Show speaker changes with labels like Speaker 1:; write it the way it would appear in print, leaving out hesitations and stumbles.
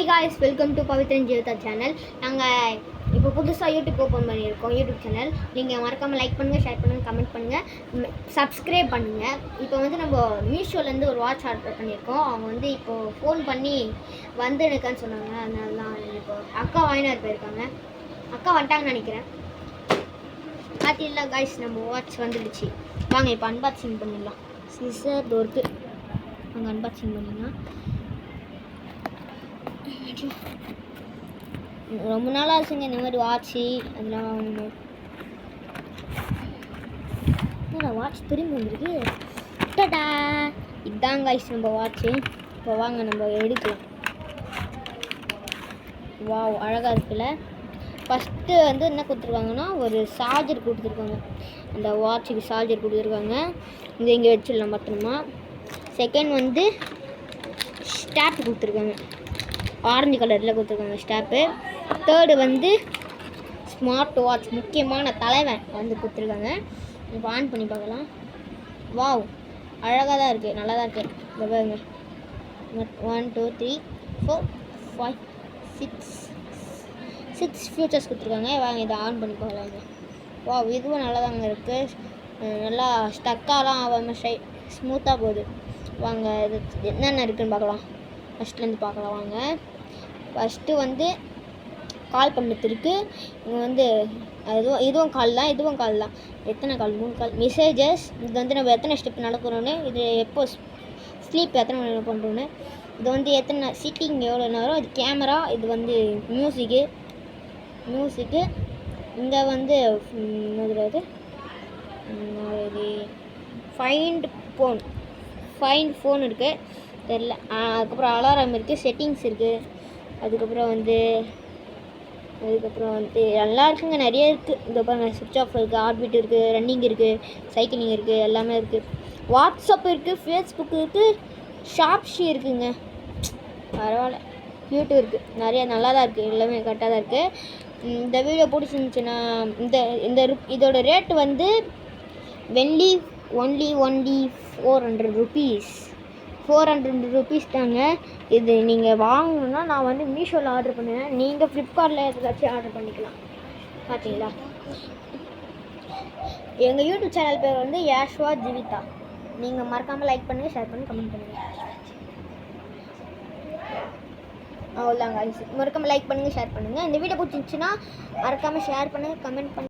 Speaker 1: Hi guys, welcome to Pavithran Jeevitha channel. நாங்கள் இப்போ புதுசாக யூடியூப் ஓப்பன் பண்ணியிருக்கோம். யூடியூப் சேனல் நீங்கள் மறக்காமல் லைக் பண்ணுங்கள், ஷேர் பண்ணுங்கள், கமெண்ட் பண்ணுங்கள், சப்ஸ்கிரைப் பண்ணுங்கள். இப்போ வந்து நம்ம மீஷோலேருந்து ஒரு வாட்ச் ஆர்டர் பண்ணியிருக்கோம். அவங்க வந்து இப்போது ஃபோன் பண்ணி வந்து இருக்கான்னு சொன்னாங்க. அதனால தான் இப்போ அக்கா வாங்கினார் போயிருக்காங்க. அக்கா வந்துட்டாங்கன்னு நினைக்கிறேன். பார்த்தீங்களா காய்ஸ், நம்ம வாட்ச் வந்துடுச்சு. வாங்க இப்போ அன்பாக்சிங் பண்ணிடலாம். சிசர் டோருக்கு அங்கே அன்பாக்சிங் பண்ணிடலாம். ரொம்ப நாளாக ஆச்சுங்க இந்த மாதிரி வாட்சி அதெல்லாம் வாங்கணும். வாட்ச் திரும்பி வந்துருக்கு. டடா, இதுதான் காய்ஸ் நம்ம வாட்ச்சு. இப்போ வாங்க நம்ம எடுக்கலாம். வாவ், அழகாக இருக்குல்ல. ஃபஸ்ட்டு வந்து என்ன கொடுத்துருக்காங்கன்னா ஒரு சார்ஜர் கொடுத்துருக்காங்க. அந்த வாட்சுக்கு சார்ஜர் கொடுத்துருக்காங்க. இது இங்கே வச்சிடலாம் பத்திரமா. செகண்ட் வந்து ஸ்டாப் கொடுத்துருக்காங்க. ஆரஞ்சு கலரில் கொடுத்துருக்காங்க ஸ்டாப்பு. தேர்டு வந்து ஸ்மார்ட் வாட்ச், முக்கியமான தலைவன் வந்து கொடுத்துருக்காங்க. இப்போ ஆன் பண்ணி பார்க்கலாம். வாவ், அழகாக தான் இருக்குது, நல்லா தான் இருக்குது. இப்போ பாருங்க, 1 2 3 4 5 6 ஃபியூச்சர்ஸ் கொடுத்துருக்காங்க. வாங்க இதை ஆன் பண்ணி பார்க்கலாங்க. வாவ், இதுவும் நல்லா தாங்க இருக்குது. நல்லா ஸ்டக்காலாம் ஆகாமல் ஸ்மூத்தாக போகுது. வாங்க இது என்னென்ன இருக்குதுன்னு பார்க்கலாம். ஃபஸ்ட்லேருந்து பார்க்கலாம் வாங்க. ஃபஸ்ட்டு வந்து கால் பண்ணுறது இருக்குது. இங்கே வந்து இதுவும் கால் தான், இதுவும் கால் தான். எத்தனை கால்? 3 கால். மெசேஜஸ், இது வந்து நம்ம எத்தனை ஸ்டெப் நடக்கிறோன்னு, இது எப்போ ஸ்லீப் எத்தனை மணி பண்ணுறோன்னு, இது வந்து எத்தனை சீட்டிங் எவ்வளோ நேரம், இது கேமரா, இது வந்து மியூசிக்கு. இங்கே வந்து இது ஃபைண்ட் ஃபோன் இருக்குது தெரில. அதுக்கப்புறம் அலாரம் இருக்குது, செட்டிங்ஸ் இருக்குது. அதுக்கப்புறம் வந்து நல்லா இருக்குங்க, நிறைய இருக்குது. இந்த பாருங்கள், சுவிட்ச் ஆஃப் இருக்குது, ஆர்பிட் இருக்குது, ரன்னிங் இருக்குது, சைக்கிளிங் இருக்குது, எல்லாமே இருக்குது. வாட்ஸ்அப் இருக்குது, ஃபேஸ்புக் இருக்குது, ஷாப்ஷி இருக்குதுங்க. பரவாயில்ல, யூடியூப் இருக்குது, நிறைய நல்லா தான் இருக்குது, எல்லாமே கரெக்டாக தான் இருக்குது. இந்த வீடியோ பிடிச்சிருந்துச்சுன்னா இதோட ரேட்டு வந்து ஒன்லி 400 ருபீஸ். 400 ருபீஸ் தாங்க. இது நீங்கள் வாங்கணுன்னா நான் வந்து மீஷோவில் ஆர்டர் பண்ணுவேன். நீங்கள் ஃப்ளிப்கார்ட்டில் எதாச்சும் ஆர்டர் பண்ணிக்கலாம். பார்த்தீங்களா, எங்கள் யூடியூப் சேனல் பேர் வந்து யாஷ்வா ஜீவிதா. நீங்கள் மறக்காமல் லைக் பண்ணுங்கள், ஷேர் பண்ணுங்கள், கமெண்ட் பண்ணுங்கள். அவ்வளோதாங்க. மறக்காமல் லைக் பண்ணுங்கள், ஷேர் பண்ணுங்கள். இந்த வீடியோ பிடிச்சிருந்துச்சுன்னா மறக்காமல் ஷேர் பண்ணுங்கள், கமெண்ட் பண்ணுங்கள்.